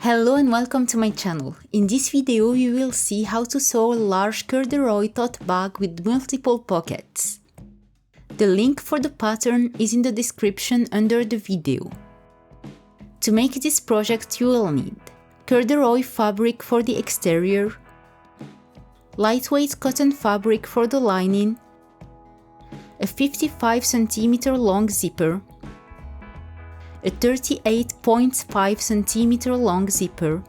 Hello and welcome to my channel. In this video you will see how to sew a large corduroy tote bag with multiple pockets. The link for the pattern is in the description under the video. To make this project you will need corduroy fabric for the exterior, lightweight cotton fabric for the lining, a 55 cm long zipper, a 38.5 cm long zipper,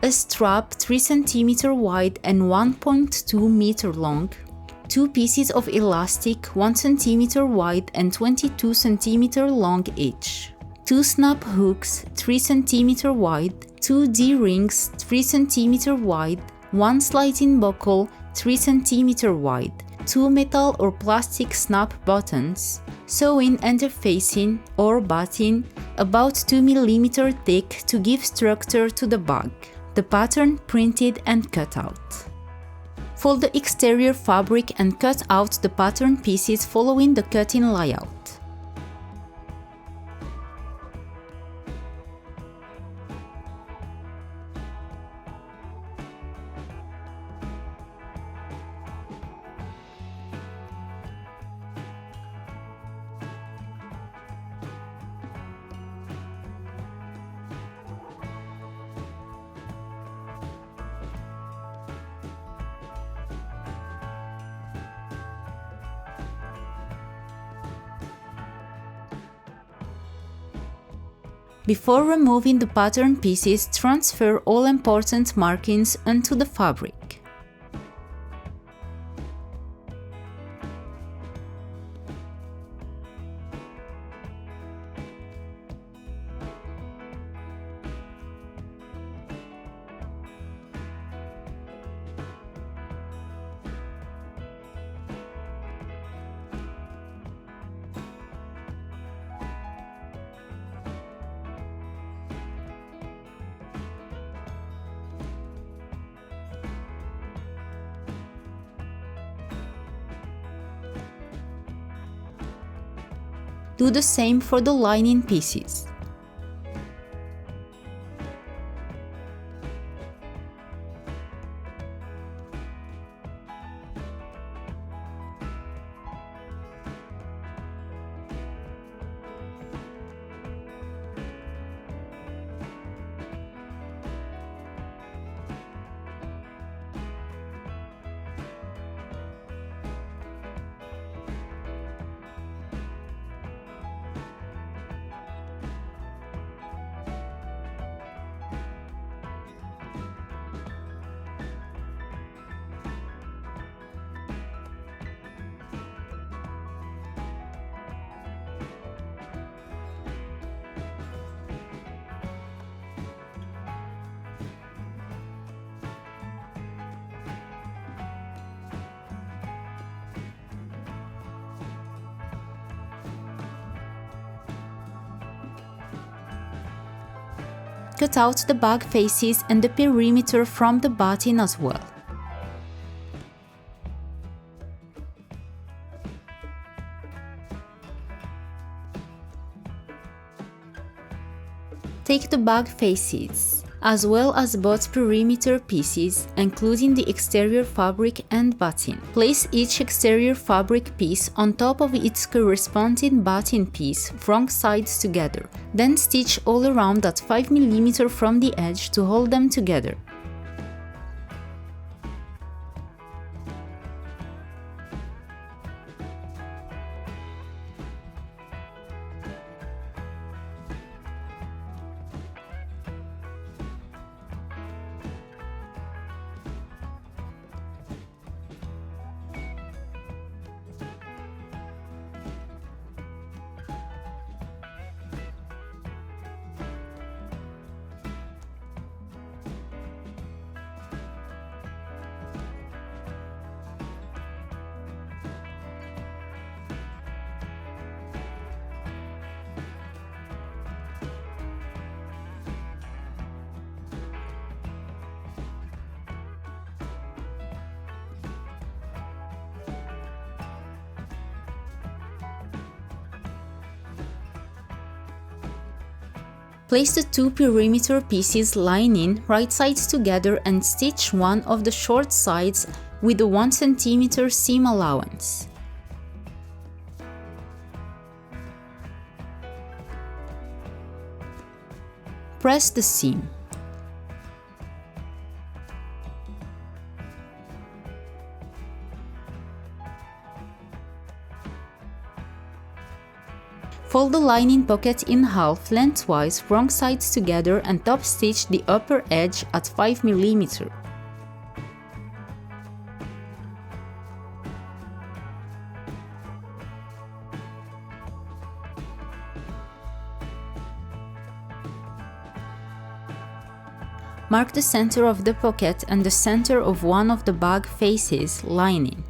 a strap 3 cm wide and 1.2 meter long, 2 pieces of elastic 1 cm wide and 22 cm long each, 2 snap hooks 3 cm wide, 2 D-rings 3 cm wide, 1 sliding buckle 3 cm wide, 2 metal or plastic snap buttons, sewing interfacing or batting about 2 mm thick to give structure to the bag. The pattern printed and cut out. Fold the exterior fabric and cut out the pattern pieces following the cutting layout. Before removing the pattern pieces, transfer all important markings onto the fabric. Do the same for the lining pieces. Cut out the bag faces and the perimeter from the batting as well. Take the bag faces, as well as both perimeter pieces, including the exterior fabric and batting. Place each exterior fabric piece on top of its corresponding batting piece, wrong sides together. Then stitch all around at 5 mm from the edge to hold them together. Place the two perimeter pieces lining right sides together and stitch one of the short sides with a 1 cm seam allowance. Press the seam. Fold the lining pocket in half lengthwise, wrong sides together, and top stitch the upper edge at 5 mm. Mark the center of the pocket and the center of one of the bag faces lining.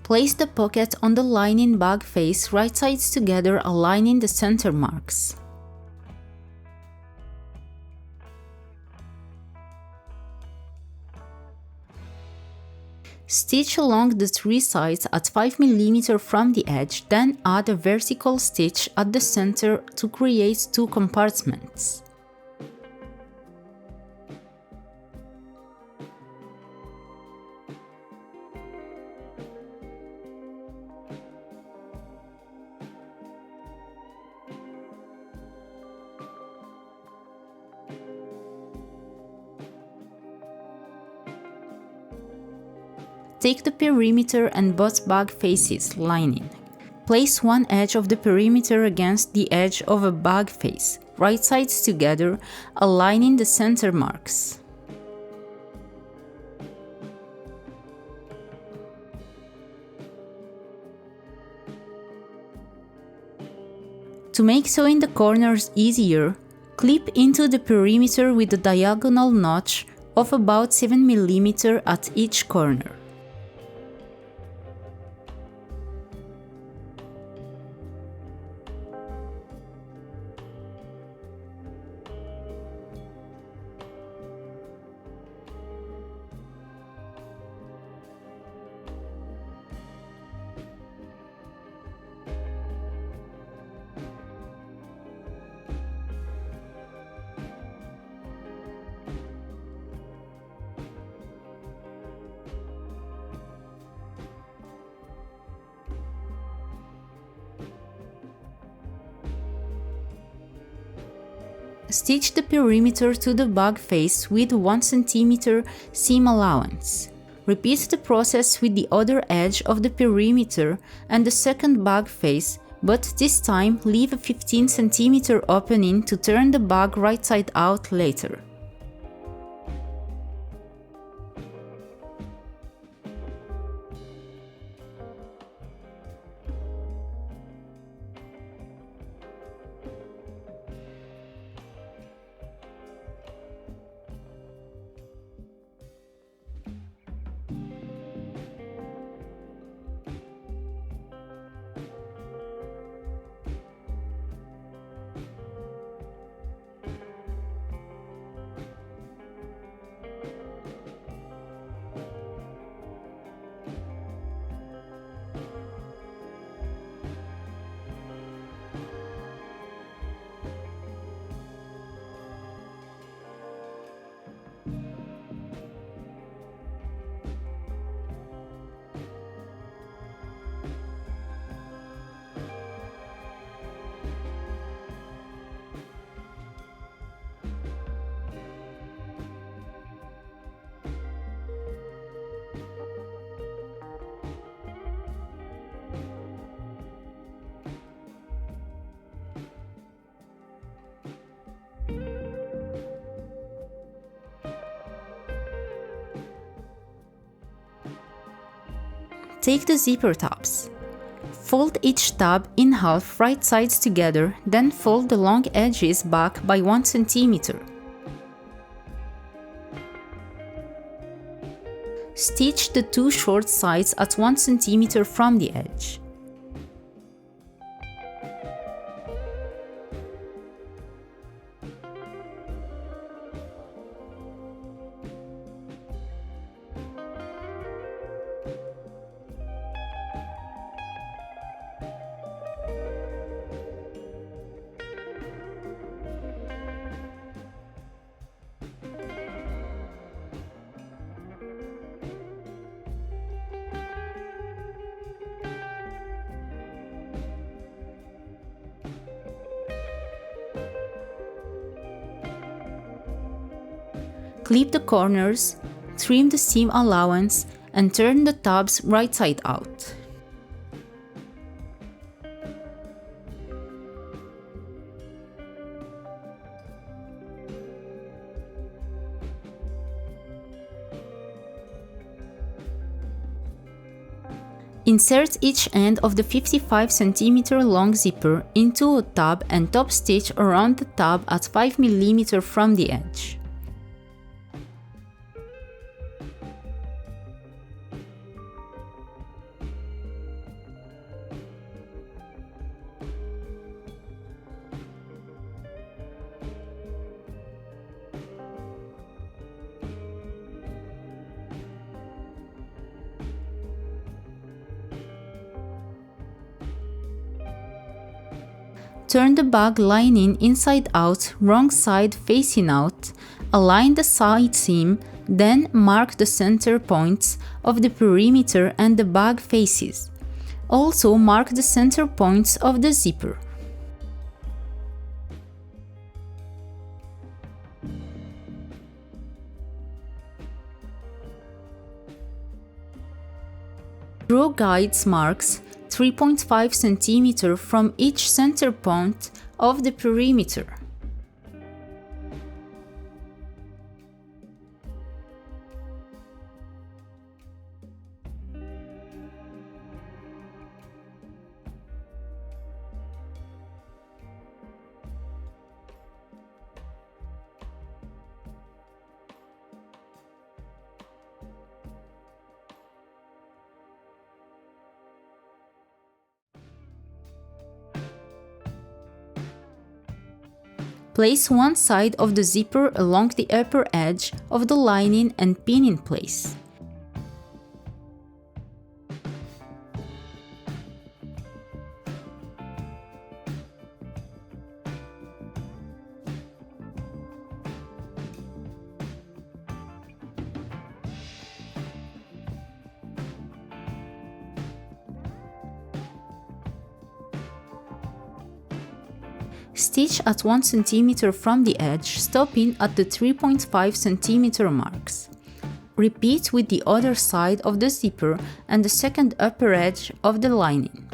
Place the pocket on the lining bag face right sides together, aligning the center marks. Stitch along the three sides at 5 mm from the edge, then add a vertical stitch at the center to create two compartments. Take the perimeter and both bag faces lining. Place one edge of the perimeter against the edge of a bag face, right sides together, aligning the center marks. To make sewing the corners easier, clip into the perimeter with a diagonal notch of about 7 mm at each corner. Stitch the perimeter to the bag face with 1 cm seam allowance. Repeat the process with the other edge of the perimeter and the second bag face, but this time leave a 15 cm opening to turn the bag right side out later. Take the zipper tabs. Fold each tab in half right sides together, then fold the long edges back by 1 cm. Stitch the two short sides at 1 cm from the edge. Clip the corners, trim the seam allowance, and turn the tabs right side out. Insert each end of the 55 cm long zipper into a tab and top stitch around the tab at 5 mm from the edge. Turn the bag lining inside out, wrong side facing out, align the side seam, then mark the center points of the perimeter and the bag faces. Also mark the center points of the zipper. Draw guides marks 3.5 cm from each center point of the perimeter. Place one side of the zipper along the upper edge of the lining and pin in place. Stitch at 1 cm from the edge, stopping at the 3.5 cm marks. Repeat with the other side of the zipper and the second upper edge of the lining.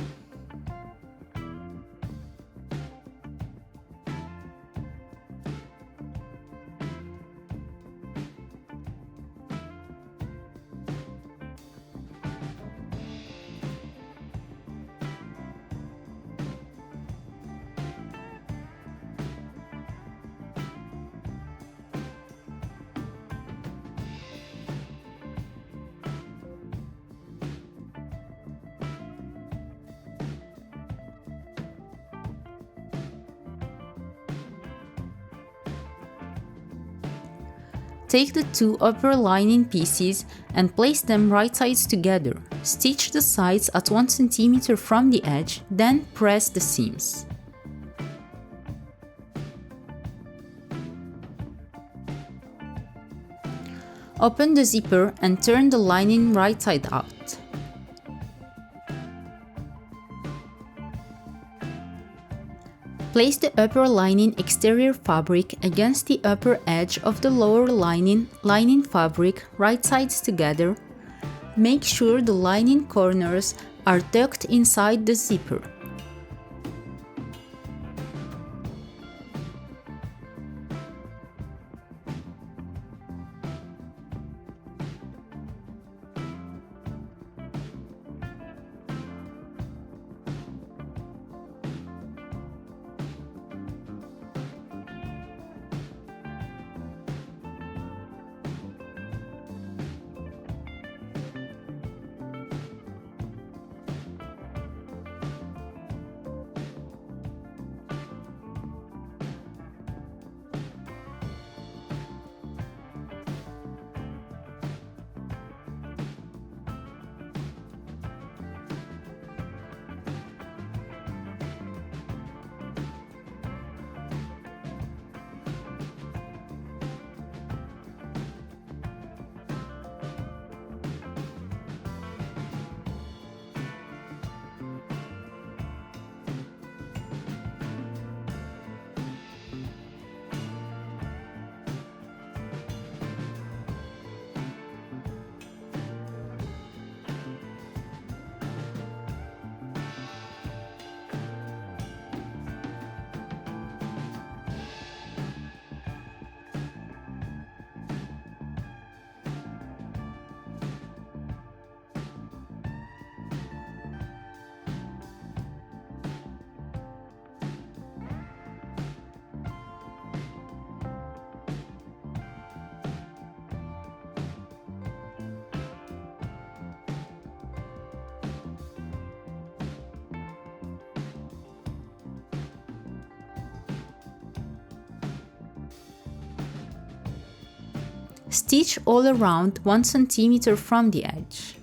Take the two upper lining pieces and place them right sides together. Stitch the sides at 1 cm from the edge, then press the seams. Open the zipper and turn the lining right side out. Place the upper lining exterior fabric against the upper edge of the lower lining fabric right sides together. Make sure the lining corners are tucked inside the zipper. Stitch all around 1 cm from the edge.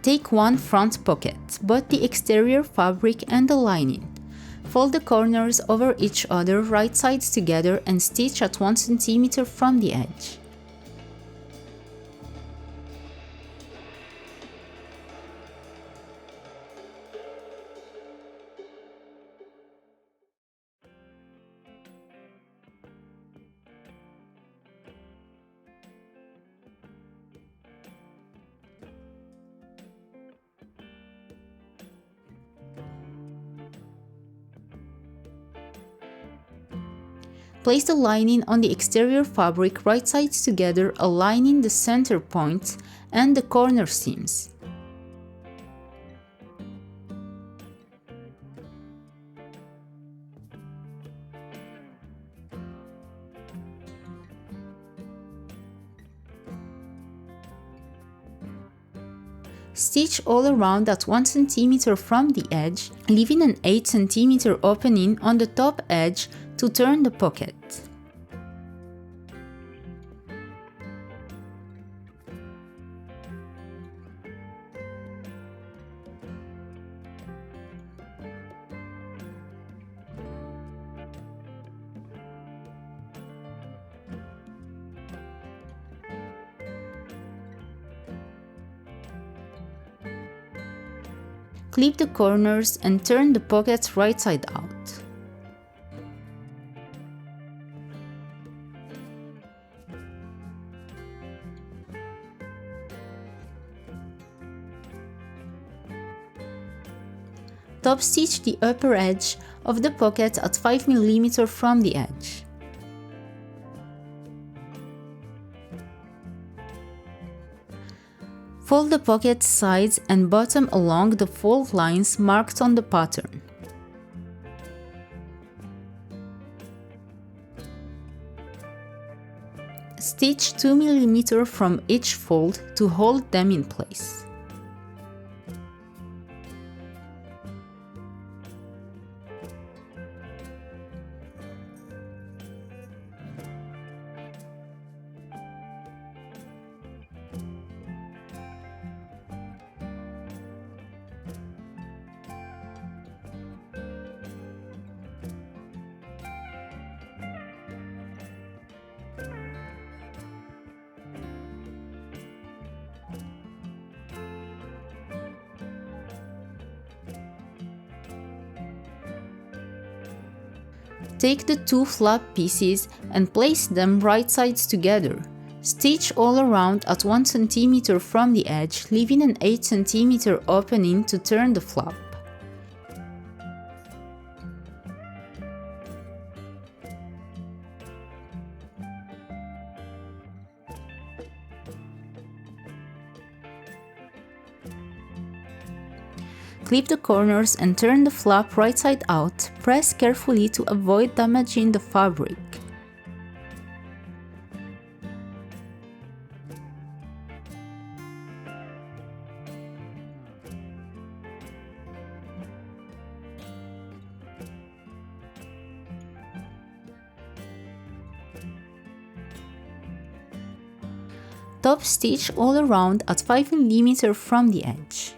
Take one front pocket, both the exterior fabric and the lining. Fold the corners over each other right sides together and stitch at 1 cm from the edge. Place the lining on the exterior fabric right sides together, aligning the center points and the corner seams. Stitch all around at 1 cm from the edge, leaving an 8 cm opening on the top edge to turn the pocket. Clip the corners and turn the pockets right side out. Top stitch the upper edge of the pocket at 5 mm from the edge. Fold the pocket sides and bottom along the fold lines marked on the pattern. Stitch 2 mm from each fold to hold them in place. Take the two flap pieces and place them right sides together. Stitch all around at 1 cm from the edge, leaving an 8 cm opening to turn the flap. Clip the corners and turn the flap right side out. Press carefully to avoid damaging the fabric. Top stitch all around at 5 mm from the edge.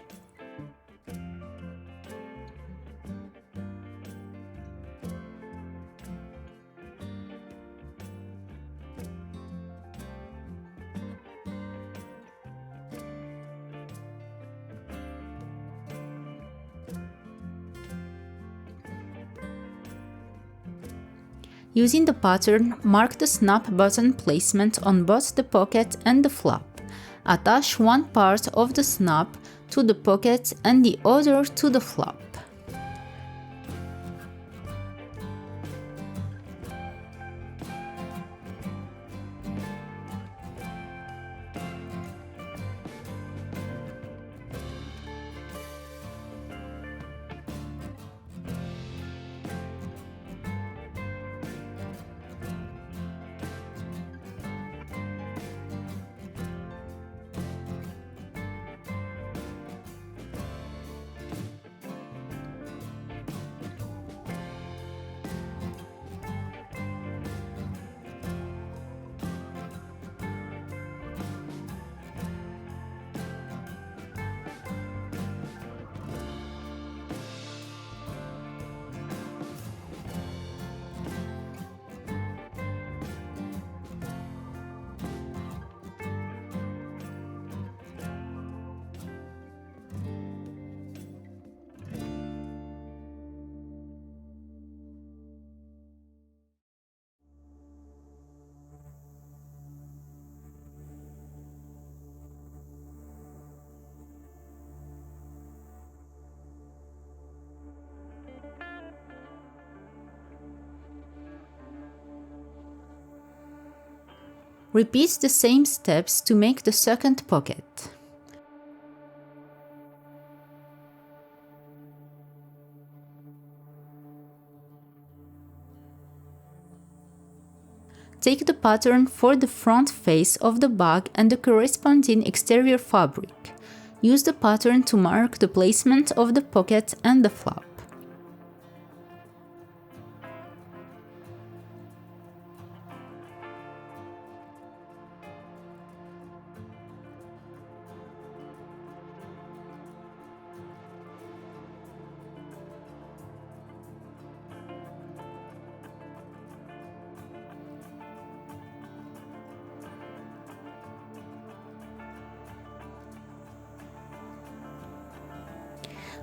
Using the pattern, mark the snap button placement on both the pocket and the flap. Attach one part of the snap to the pocket and the other to the flap. Repeat the same steps to make the second pocket. Take the pattern for the front face of the bag and the corresponding exterior fabric. Use the pattern to mark the placement of the pocket and the flap.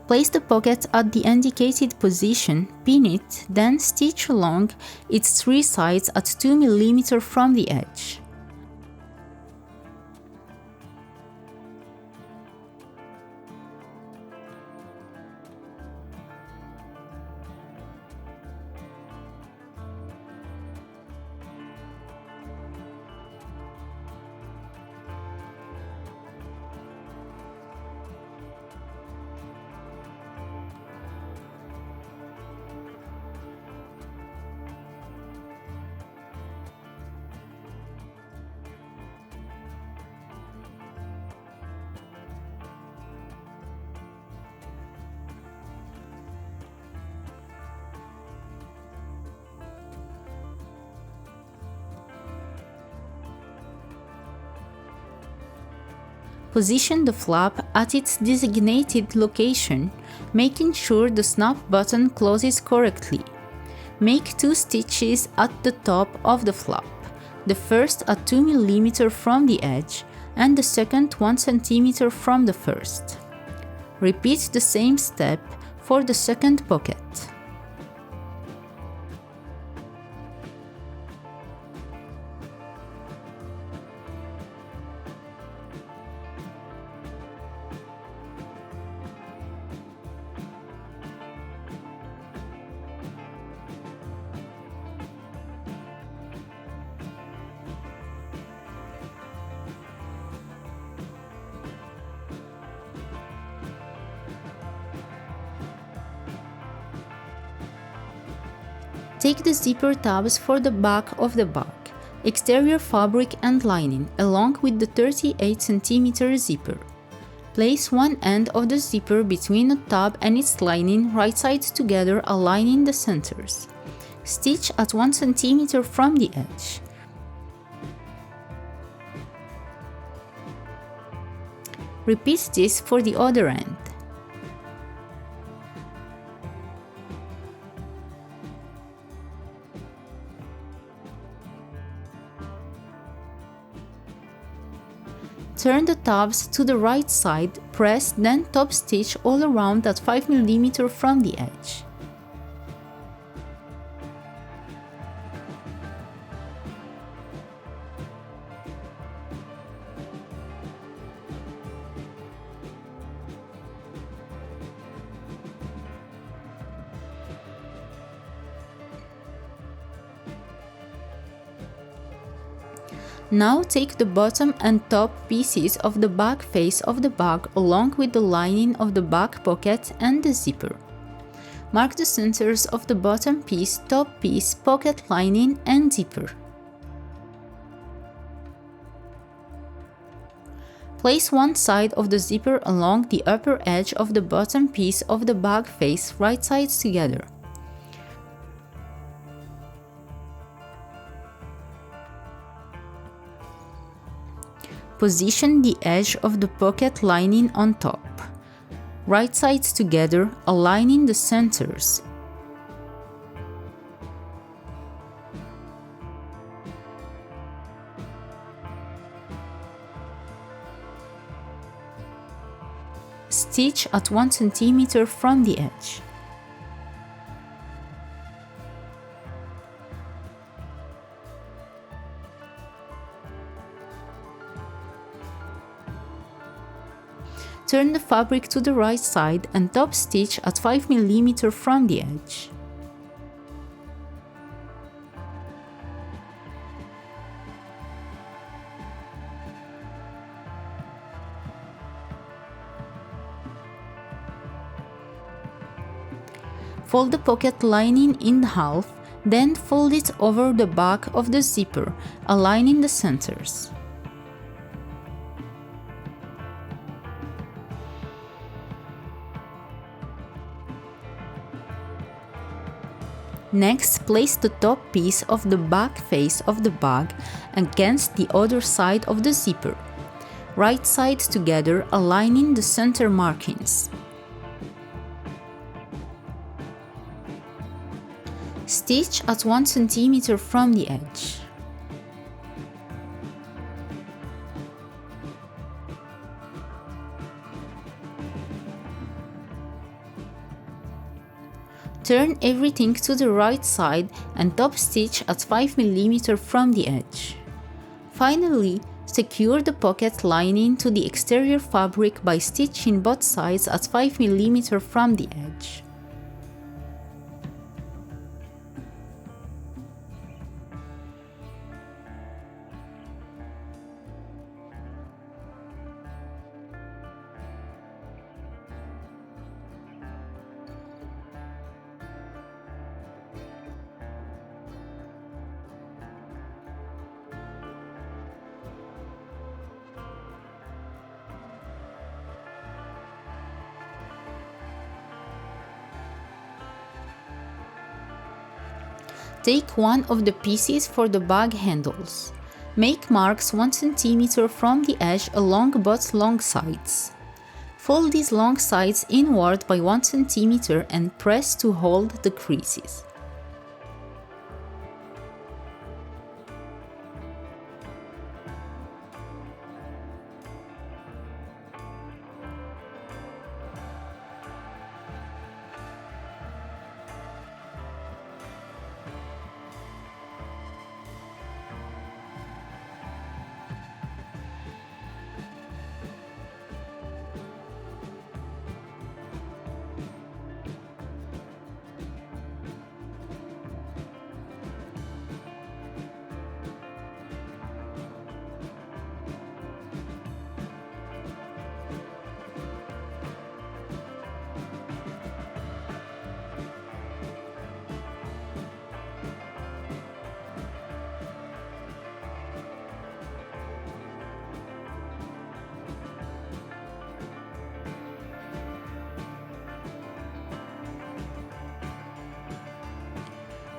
Place the pocket at the indicated position, pin it, then stitch along its three sides at 2 mm from the edge. Position the flap at its designated location, making sure the snap button closes correctly. Make 2 stitches at the top of the flap, the first at 2 mm from the edge and the second 1 cm from the first. Repeat the same step for the second pocket. Take the zipper tabs for the back of the bag, exterior fabric and lining, along with the 38 cm zipper. Place one end of the zipper between the tab and its lining, right sides together, aligning the centers. Stitch at 1 cm from the edge. Repeat this for the other end. Turn the tabs to the right side, press, then top stitch all around at 5 mm from the edge. Now take the bottom and top pieces of the back face of the bag along with the lining of the back pocket and the zipper. Mark the centers of the bottom piece, top piece, pocket lining and zipper. Place one side of the zipper along the upper edge of the bottom piece of the bag face, right sides together. Position the edge of the pocket lining on top. Right sides together, aligning the centers. Stitch at 1 cm from the edge. Turn the fabric to the right side and top stitch at 5 mm from the edge. Fold the pocket lining in half, then fold it over the back of the zipper, aligning the centers. Next, place the top piece of the back face of the bag against the other side of the zipper. Right sides together, aligning the center markings. Stitch at 1 cm from the edge. Turn everything to the right side and top stitch at 5 mm from the edge. Finally, secure the pocket lining to the exterior fabric by stitching both sides at 5 mm from the edge. Take one of the pieces for the bag handles. Make marks 1 cm from the edge along both long sides. Fold these long sides inward by 1 cm and press to hold the creases.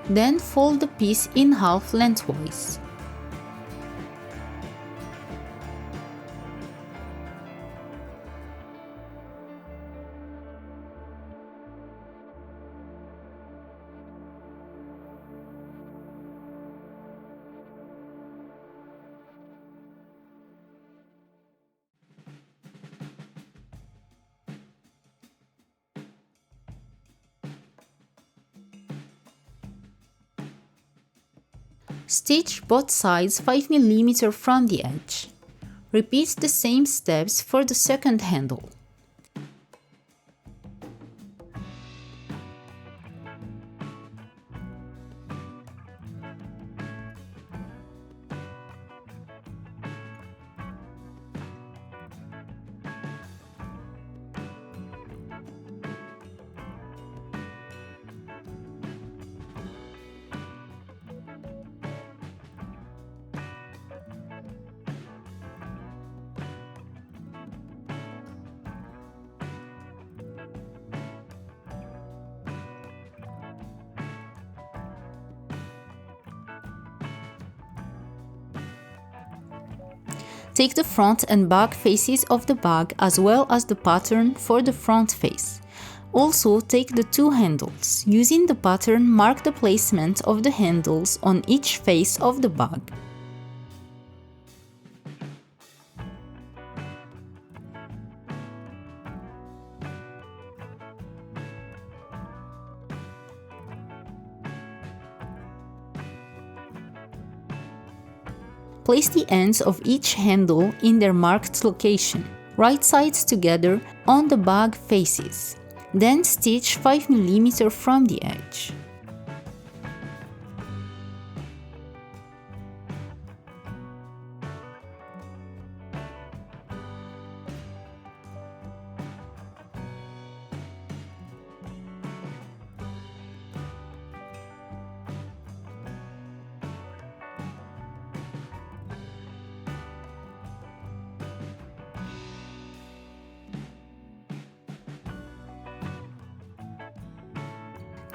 Then fold the piece in half lengthwise. Stitch both sides 5 mm from the edge. Repeat the same steps for the second handle. Take the front and back faces of the bag as well as the pattern for the front face. Also, take the two handles. Using the pattern, mark the placement of the handles on each face of the bag. Place the ends of each handle in their marked location, right sides together on the bag faces. Then stitch 5 mm from the edge.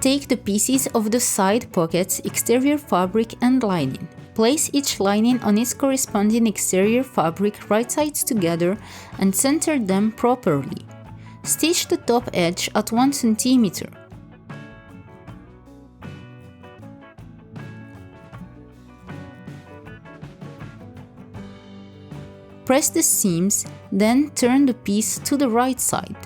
Take the pieces of the side pockets, exterior fabric and lining. Place each lining on its corresponding exterior fabric right sides together and center them properly. Stitch the top edge at 1 cm. Press the seams, then turn the piece to the right side.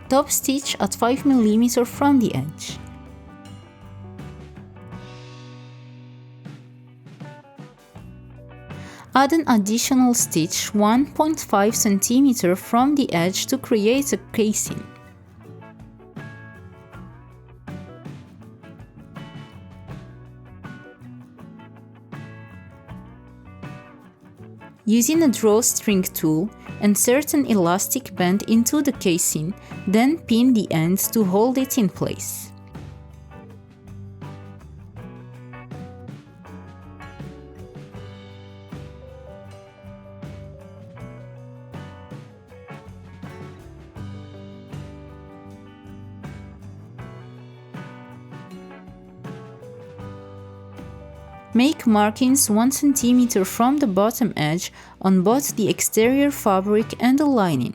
Top stitch at 5 mm from the edge. Add an additional stitch 1.5 cm from the edge to create a casing. Using a drawstring tool, insert an elastic band into the casing, then pin the ends to hold it in place. Make markings 1 cm from the bottom edge on both the exterior fabric and the lining.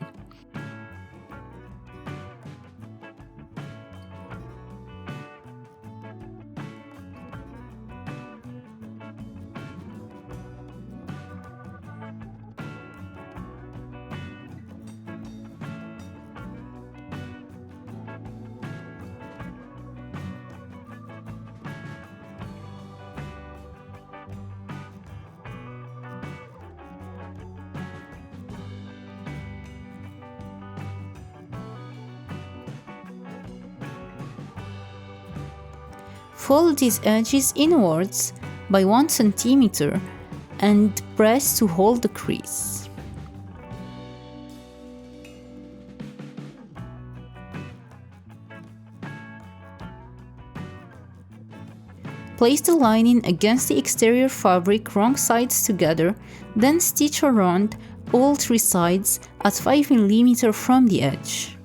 Fold these edges inwards by 1 cm and press to hold the crease. Place the lining against the exterior fabric wrong sides together, then stitch around all 3 sides at 5 mm from the edge.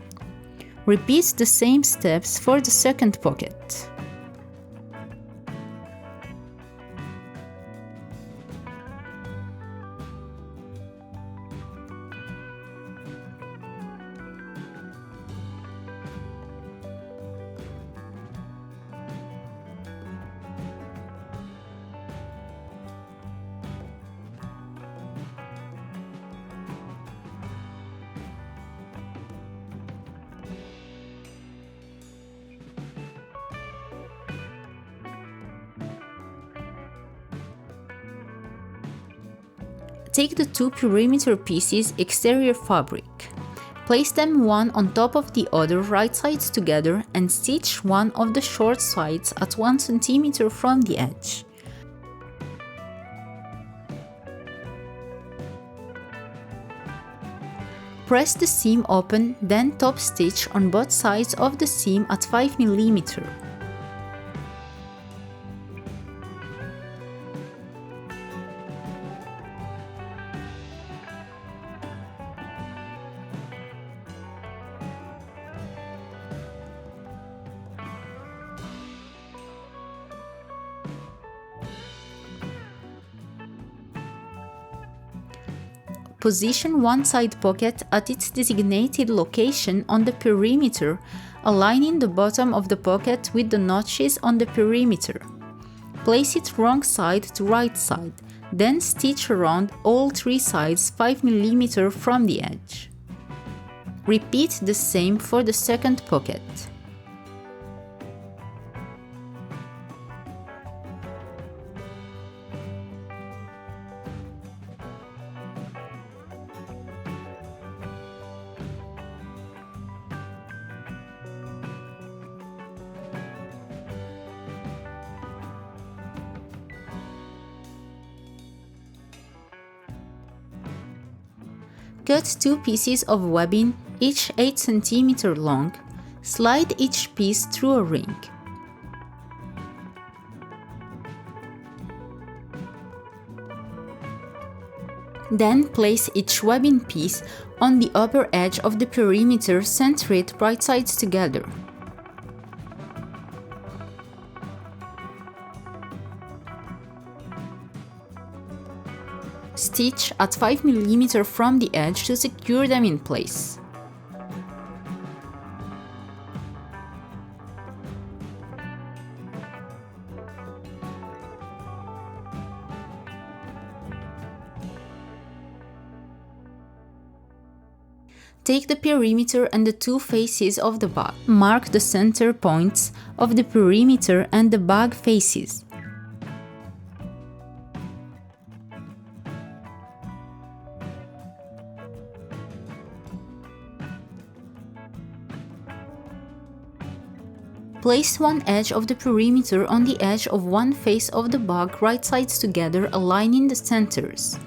Repeat the same steps for the second pocket. Take the 2 perimeter pieces exterior fabric. Place them one on top of the other right sides together and stitch one of the short sides at 1 cm from the edge. Press the seam open, then top stitch on both sides of the seam at 5 mm. Position one side pocket at its designated location on the perimeter, aligning the bottom of the pocket with the notches on the perimeter. Place it wrong side to right side, then stitch around all three sides 5 mm from the edge. Repeat the same for the second pocket. Cut two pieces of webbing, each 8 cm long. Slide each piece through a ring. Then place each webbing piece on the upper edge of the perimeter, center it right sides together. Stitch at 5 mm from the edge to secure them in place. Take the perimeter and the two faces of the bag. Mark the center points of the perimeter and the bag faces. Place one edge of the perimeter on the edge of one face of the bag, right sides together, aligning the centers.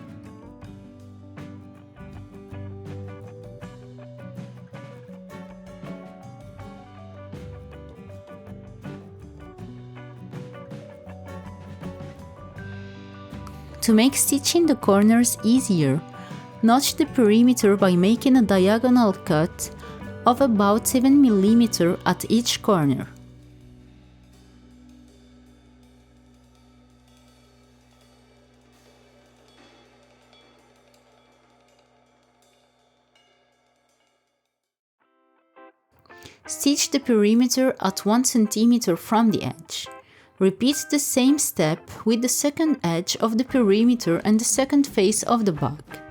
To make stitching the corners easier, notch the perimeter by making a diagonal cut of about 7 mm at each corner. Stitch the perimeter at 1 cm from the edge. Repeat the same step with the second edge of the perimeter and the second face of the bag.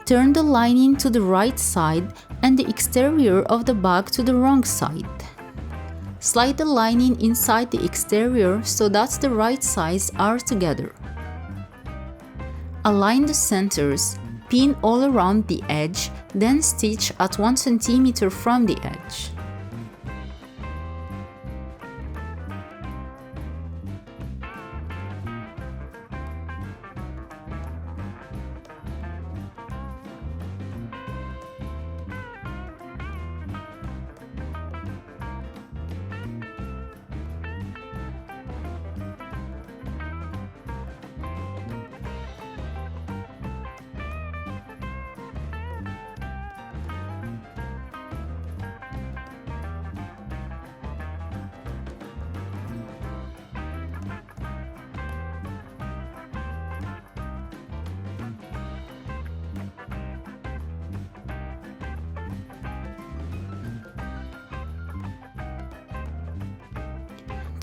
Turn the lining to the right side and the exterior of the bag to the wrong side. Slide the lining inside the exterior so that the right sides are together. Align the centers, pin all around the edge, then stitch at 1 cm from the edge.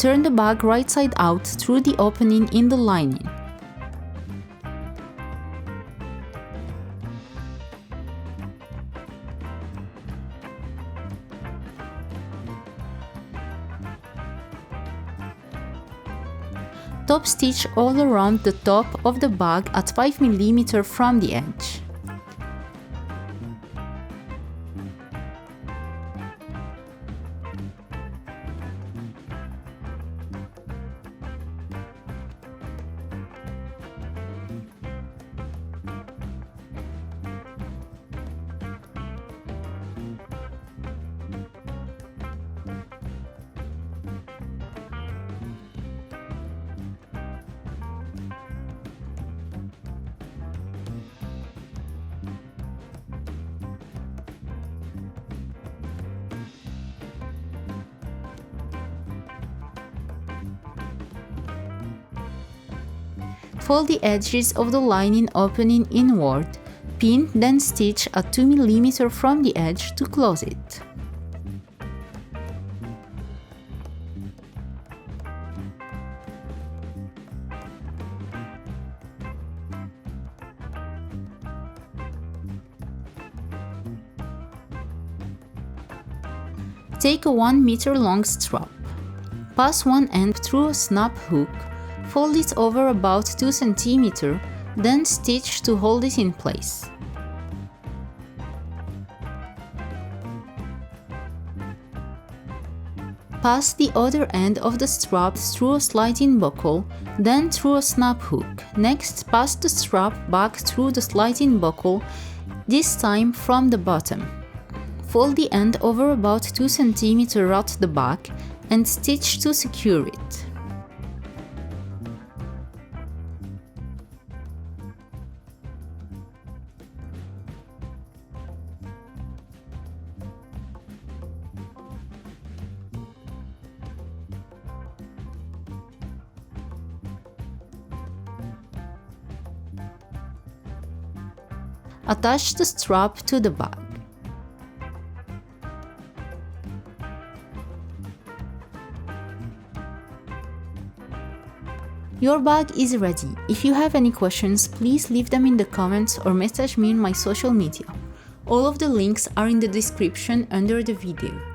turn the bag right side out through the opening in the lining. Top stitch all around the top of the bag at 5 mm from the edge. Fold the edges of the lining opening inward, pin then stitch at 2 mm from the edge to close it. Take a 1 meter long strap. Pass one end through a snap hook. Fold it over about 2 cm, then stitch to hold it in place. Pass the other end of the strap through a sliding buckle, then through a snap hook. Next, pass the strap back through the sliding buckle, this time from the bottom. Fold the end over about 2 cm at the back and stitch to secure it. Attach the strap to the bag. Your bag is ready. If you have any questions, please leave them in the comments or message me on my social media. All of the links are in the description under the video.